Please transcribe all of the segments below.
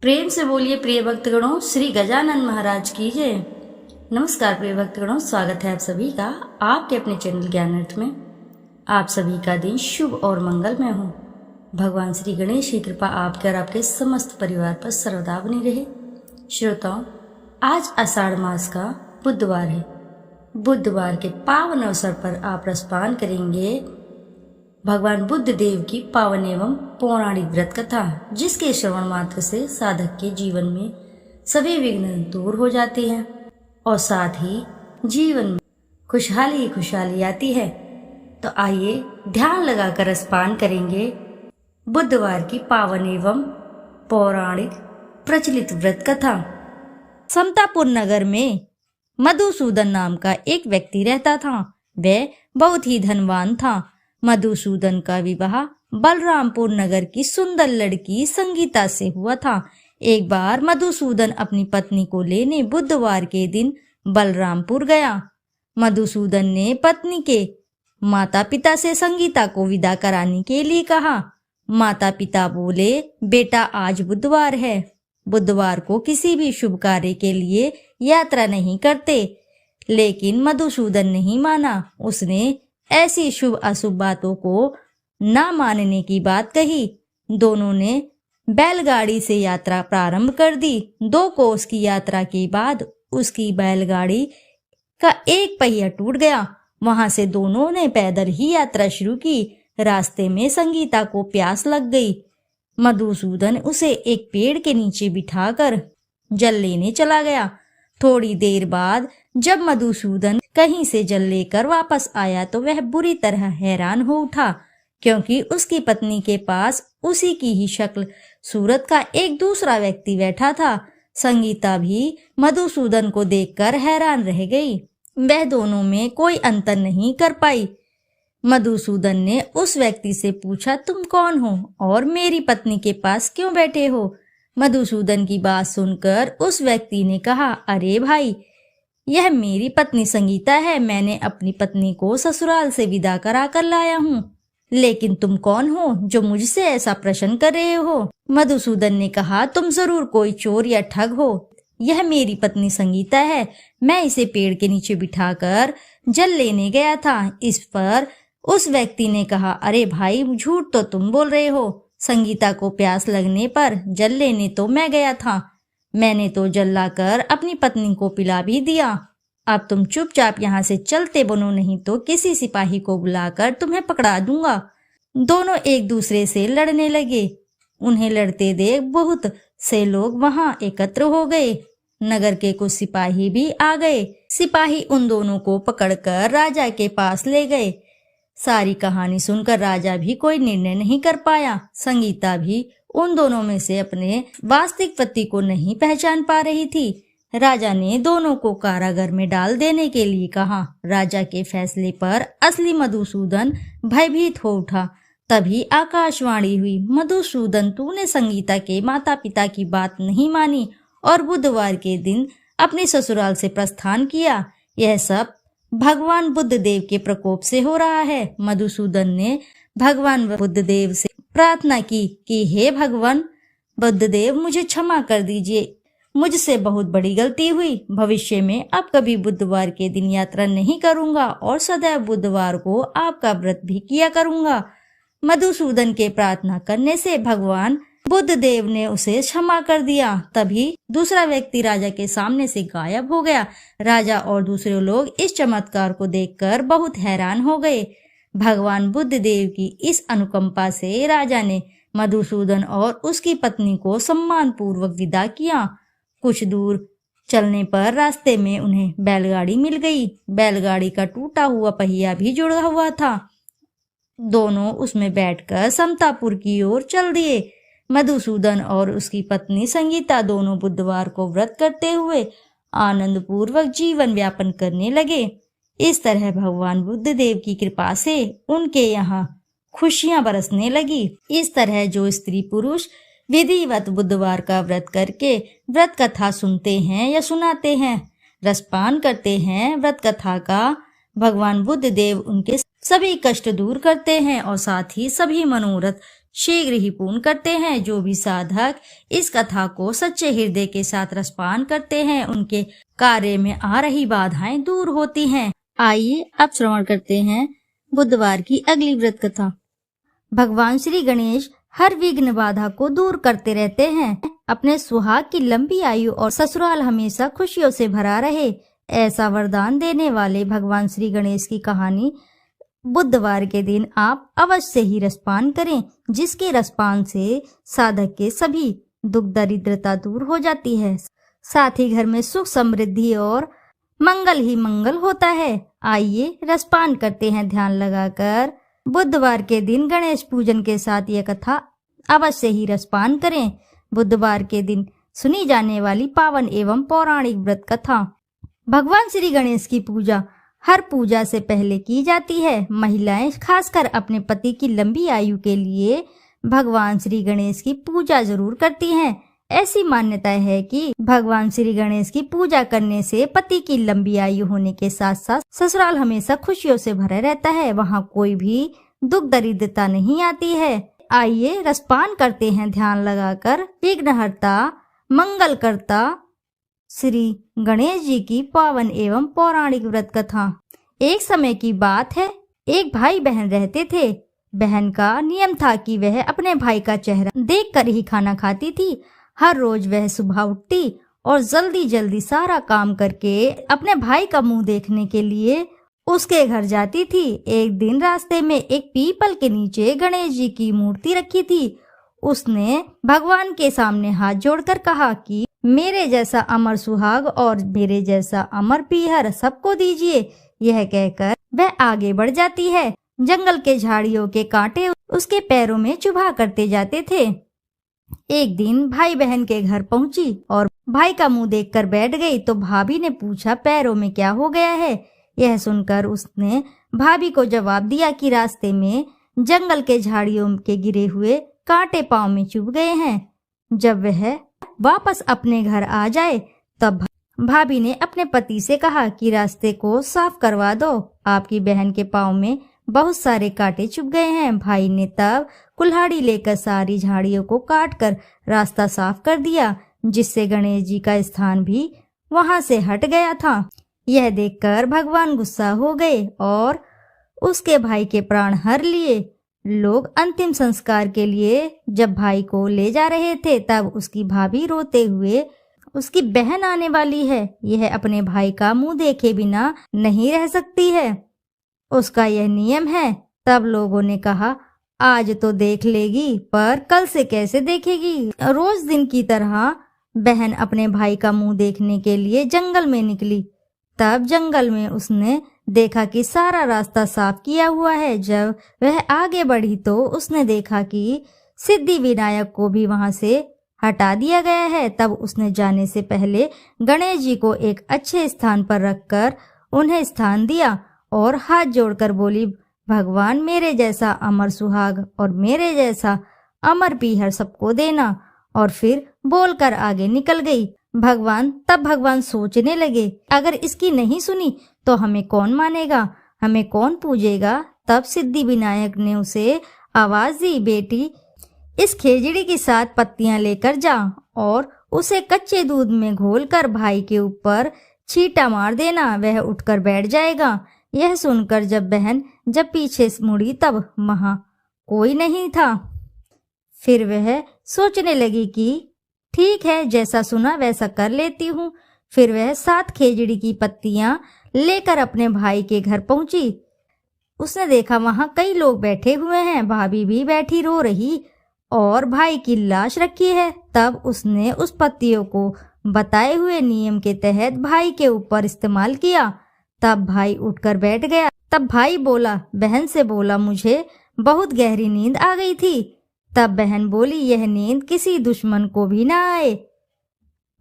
प्रेम से बोलिए प्रिय भक्तगणों, श्री गजानन महाराज की जय। नमस्कार प्रिय भक्तगणों, स्वागत है आप सभी का आपके अपने चैनल ज्ञानार्थ में। आप सभी का दिन शुभ और मंगलमय हो। भगवान श्री गणेश की कृपा आपके और आपके समस्त परिवार पर सर्वदा बनी रहे। श्रोताओं, आज आषाढ़ मास का बुधवार है। बुधवार के पावन अवसर पर आप रसपान करेंगे भगवान बुद्ध देव की पावन एवं पौराणिक व्रत कथा, जिसके श्रवण मात्र से साधक के जीवन में सभी विघ्न दूर हो जाते हैं और साथ ही जीवन में खुशहाली खुशहाली आती है। तो आइए ध्यान लगाकर रसपान करेंगे बुधवार की पावन एवं पौराणिक प्रचलित व्रत कथा। समतापुर नगर में मधुसूदन नाम का एक व्यक्ति रहता था। वह बहुत ही धनवान था। मधुसूदन का विवाह बलरामपुर नगर की सुंदर लड़की संगीता से हुआ था। एक बार मधुसूदन अपनी पत्नी को लेने बुधवार के दिन बलरामपुर गया। मधुसूदन ने पत्नी के माता पिता से संगीता को विदा कराने के लिए कहा। माता पिता बोले, बेटा आज बुधवार है, बुधवार को किसी भी शुभ कार्य के लिए यात्रा नहीं करते। लेकिन मधुसूदन नहीं माना। उसने ऐसी शुभ अशुभ बातों को ना मानने की बात कही। दोनों ने बैलगाड़ी से यात्रा प्रारंभ कर दी। 2 कोस की यात्रा के बाद उसकी बैलगाड़ी का एक पहिया टूट गया। वहां से दोनों ने पैदल ही यात्रा शुरू की। रास्ते में संगीता को प्यास लग गई। मधुसूदन उसे एक पेड़ के नीचे बिठाकर जल लेने चला गया। थोड़ी देर बाद जब मधुसूदन कहीं से जल लेकर वापस आया तो वह बुरी तरह हैरान हो उठा, क्योंकि उसकी पत्नी के पास उसी की ही शक्ल सूरत का एक दूसरा व्यक्ति बैठा था। संगीता भी मधुसूदन को देखकर हैरान रह गई। वह दोनों में कोई अंतर नहीं कर पाई। मधुसूदन ने उस व्यक्ति से पूछा, तुम कौन हो और मेरी पत्नी के पास क्यों बैठे हो? मधुसूदन की बात सुनकर उस व्यक्ति ने कहा, अरे भाई, यह मेरी पत्नी संगीता है। मैंने अपनी पत्नी को ससुराल से विदा करा कर लाया हूँ। लेकिन तुम कौन हो जो मुझसे ऐसा प्रश्न कर रहे हो? मधुसूदन ने कहा, तुम जरूर कोई चोर या ठग हो। यह मेरी पत्नी संगीता है। मैं इसे पेड़ के नीचे बिठाकर जल लेने गया था। इस पर उस व्यक्ति ने कहा, अरे भाई, झूठ तो तुम बोल रहे हो। संगीता को प्यास लगने पर जल लेने तो मैं गया था। मैंने तो जल लाकर अपनी पत्नी को पिला भी दिया। अब तुम चुपचाप यहाँ से चलते बनो, नहीं तो किसी सिपाही को बुलाकर तुम्हें पकड़ा दूंगा। दोनों एक दूसरे से लड़ने लगे। उन्हें लड़ते देख बहुत से लोग वहां एकत्र हो गए। नगर के कुछ सिपाही भी आ गए। सिपाही उन दोनों को पकड़कर राजा के पास ले गए। सारी कहानी सुनकर राजा भी कोई निर्णय नहीं कर पाया। संगीता भी उन दोनों में से अपने वास्तविक पति को नहीं पहचान पा रही थी। राजा ने दोनों को कारागार में डाल देने के लिए कहा। राजा के फैसले पर असली मधुसूदन भयभीत हो उठा। तभी आकाशवाणी हुई, मधुसूदन, तूने संगीता के माता पिता की बात नहीं मानी और बुधवार के दिन अपने ससुराल से प्रस्थान किया। यह सब भगवान बुद्ध देव के प्रकोप से हो रहा है। मधुसूदन ने भगवान बुद्ध देव से प्रार्थना की कि हे भगवान बुद्ध देव, मुझे क्षमा कर दीजिए। मुझसे बहुत बड़ी गलती हुई। भविष्य में अब कभी बुधवार के दिन यात्रा नहीं करूंगा और सदैव बुधवार को आपका व्रत भी किया करूंगा। मधुसूदन के प्रार्थना करने से भगवान बुद्ध देव ने उसे क्षमा कर दिया। तभी दूसरा व्यक्ति राजा के सामने से गायब हो गया। राजा और दूसरे लोग इस चमत्कार को देखकर बहुत हैरान हो गए। भगवान बुद्ध देव की इस अनुकंपा से राजा ने मधुसूदन और उसकी पत्नी को सम्मान पूर्वक विदा किया। कुछ दूर चलने पर रास्ते में उन्हें बैलगाड़ी मिल गई। बैलगाड़ी का टूटा हुआ पहिया भी जुड़ा हुआ था। दोनों उसमें बैठकर समतापुर की ओर चल दिए। मधुसूदन और उसकी पत्नी संगीता दोनों बुधवार को व्रत करते हुए आनंद पूर्वक जीवन व्यापन करने लगे। इस तरह भगवान बुद्ध देव की कृपा से उनके यहाँ खुशियां बरसने लगी। इस तरह जो स्त्री पुरुष विधिवत बुधवार का व्रत करके व्रत कथा सुनते हैं या सुनाते हैं, रसपान करते हैं व्रत कथा का, भगवान बुद्ध देव उनके सभी कष्ट दूर करते हैं और साथ ही सभी मनोरथ शीघ्र ही पूर्ण करते हैं। जो भी साधक इस कथा को सच्चे हृदय के साथ रसपान करते हैं उनके कार्य में आ रही बाधाएं दूर होती हैं। आइए अब श्रवण करते हैं बुधवार की अगली व्रत कथा। भगवान श्री गणेश हर विघ्न बाधा को दूर करते रहते हैं। अपने सुहाग की लंबी आयु और ससुराल हमेशा खुशियों से भरा रहे, ऐसा वरदान देने वाले भगवान श्री गणेश की कहानी बुधवार के दिन आप अवश्य ही रसपान करें, जिसके रसपान से साधक के सभी दुख दरिद्रता दूर हो जाती है। साथ ही घर में सुख समृद्धि और मंगल ही मंगल होता है। आइए रसपान करते हैं ध्यान लगाकर। बुधवार के दिन गणेश पूजन के साथ यह कथा अवश्य ही रसपान करें। बुधवार के दिन सुनी जाने वाली पावन एवं पौराणिक व्रत कथा। भगवान श्री गणेश की पूजा हर पूजा से पहले की जाती है। महिलाएं खासकर अपने पति की लंबी आयु के लिए भगवान श्री गणेश की पूजा जरूर करती हैं। ऐसी मान्यता है कि भगवान श्री गणेश की पूजा करने से पति की लंबी आयु होने के साथ साथ ससुराल हमेशा खुशियों से भरा रहता है, वहाँ कोई भी दुख दरिद्रता नहीं आती है। आइए रसपान करते हैं ध्यान लगाकर विघ्नहर्ता मंगल करता श्री गणेश जी की पावन एवं पौराणिक व्रत कथा। एक समय की बात है, एक भाई बहन रहते थे। बहन का नियम था कि वह अपने भाई का चेहरा देखकर ही खाना खाती थी। हर रोज वह सुबह उठती और जल्दी जल्दी सारा काम करके अपने भाई का मुंह देखने के लिए उसके घर जाती थी। एक दिन रास्ते में एक पीपल के नीचे गणेश जी की मूर्ति रखी थी। उसने भगवान के सामने हाथ जोड़कर कहा कि मेरे जैसा अमर सुहाग और मेरे जैसा अमर पीहर सबको दीजिए। यह कहकर वह आगे बढ़ जाती है। जंगल के झाड़ियों के कांटे उसके पैरों में चुभा करते जाते थे। एक दिन भाई बहन के घर पहुंची और भाई का मुंह देखकर बैठ गई तो भाभी ने पूछा पैरों में क्या हो गया है। यह सुनकर उसने भाभी को जवाब दिया कि रास्ते में जंगल के झाड़ियों के गिरे हुए कांटे पांव में चुभ गए हैं। जब वह वापस अपने घर आ जाए तब भाभी ने अपने पति से कहा कि रास्ते को साफ करवा दो, आपकी बहन के पांव में बहुत सारे कांटे चुभ गए हैं। भाई ने तब कुल्हाड़ी लेकर सारी झाड़ियों को काटकर रास्ता साफ कर दिया, जिससे गणेश जी का स्थान भी वहां से हट गया था। यह देखकर भगवान गुस्सा हो गए और उसके भाई के प्राण हर लिए। लोग अंतिम संस्कार के लिए जब भाई को ले जा रहे थे तब उसकी भाभी रोते हुए, उसकी बहन आने वाली है, यह अपने भाई का मुंह देखे बिना नहीं रह सकती है, उसका यह नियम है। तब लोगों ने कहा आज तो देख लेगी पर कल से कैसे देखेगी। रोज दिन की तरह बहन अपने भाई का मुंह देखने के लिए जंगल में निकली। तब जंगल में उसने देखा कि सारा रास्ता साफ किया हुआ है। जब वह आगे बढ़ी तो उसने देखा कि सिद्धि विनायक को भी वहां से हटा दिया गया है। तब उसने जाने से पहले गणेश जी को एक अच्छे स्थान पर रखकर उन्हें स्थान दिया और हाथ जोड़कर बोली, भगवान मेरे जैसा अमर सुहाग और मेरे जैसा अमर पीहर सबको देना। और फिर बोलकर आगे निकल गई। भगवान सोचने लगे, अगर इसकी नहीं सुनी तो हमें कौन मानेगा, हमें कौन पूजेगा। तब सिद्धि विनायक ने उसे आवाज दी, बेटी इस खेजड़ी की 7 पत्तियां लेकर जा और उसे कच्चे दूध में घोलकर भाई के ऊपर छींटा मार देना, वह उठकर बैठ जाएगा। यह सुनकर जब पीछे मुड़ी तब वहां कोई नहीं था। फिर वह सोचने लगी कि ठीक है, जैसा सुना वैसा कर लेती हूँ। फिर वह 7 खेजड़ी की पत्तियां लेकर अपने भाई के घर पहुंची। उसने देखा वहां कई लोग बैठे हुए हैं, भाभी भी बैठी रो रही और भाई की लाश रखी है। तब उसने उस पत्तियों को बताए हुए नियम के तहत भाई के ऊपर इस्तेमाल किया। तब भाई उठकर बैठ गया। तब भाई बोला, बहन से बोला, मुझे बहुत गहरी नींद आ गई थी। तब बहन बोली, यह नींद किसी दुश्मन को भी ना आए।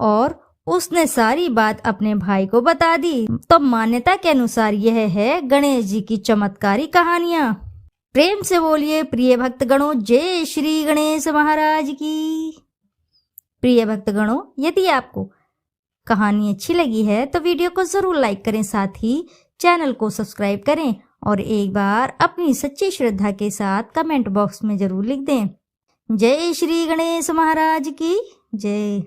और उसने सारी बात अपने भाई को बता दी। तो मान्यता के अनुसार यह है गणेश जी की चमत्कारी कहानियां। प्रेम से बोलिए प्रिय भक्तगणों, जय श्री गणेश महाराज की। प्रिय भक्तगणों, यदि आपको कहानी अच्छी लगी है तो वीडियो को जरूर लाइक करें, साथ ही चैनल को सब्सक्राइब करें और एक बार अपनी सच्ची श्रद्धा के साथ कमेंट बॉक्स में जरूर लिख दें। जय श्री गणेश महाराज की जय।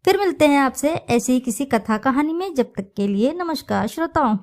फिर मिलते हैं आपसे ऐसी किसी कथा कहानी में। जब तक के लिए नमस्कार श्रोताओं।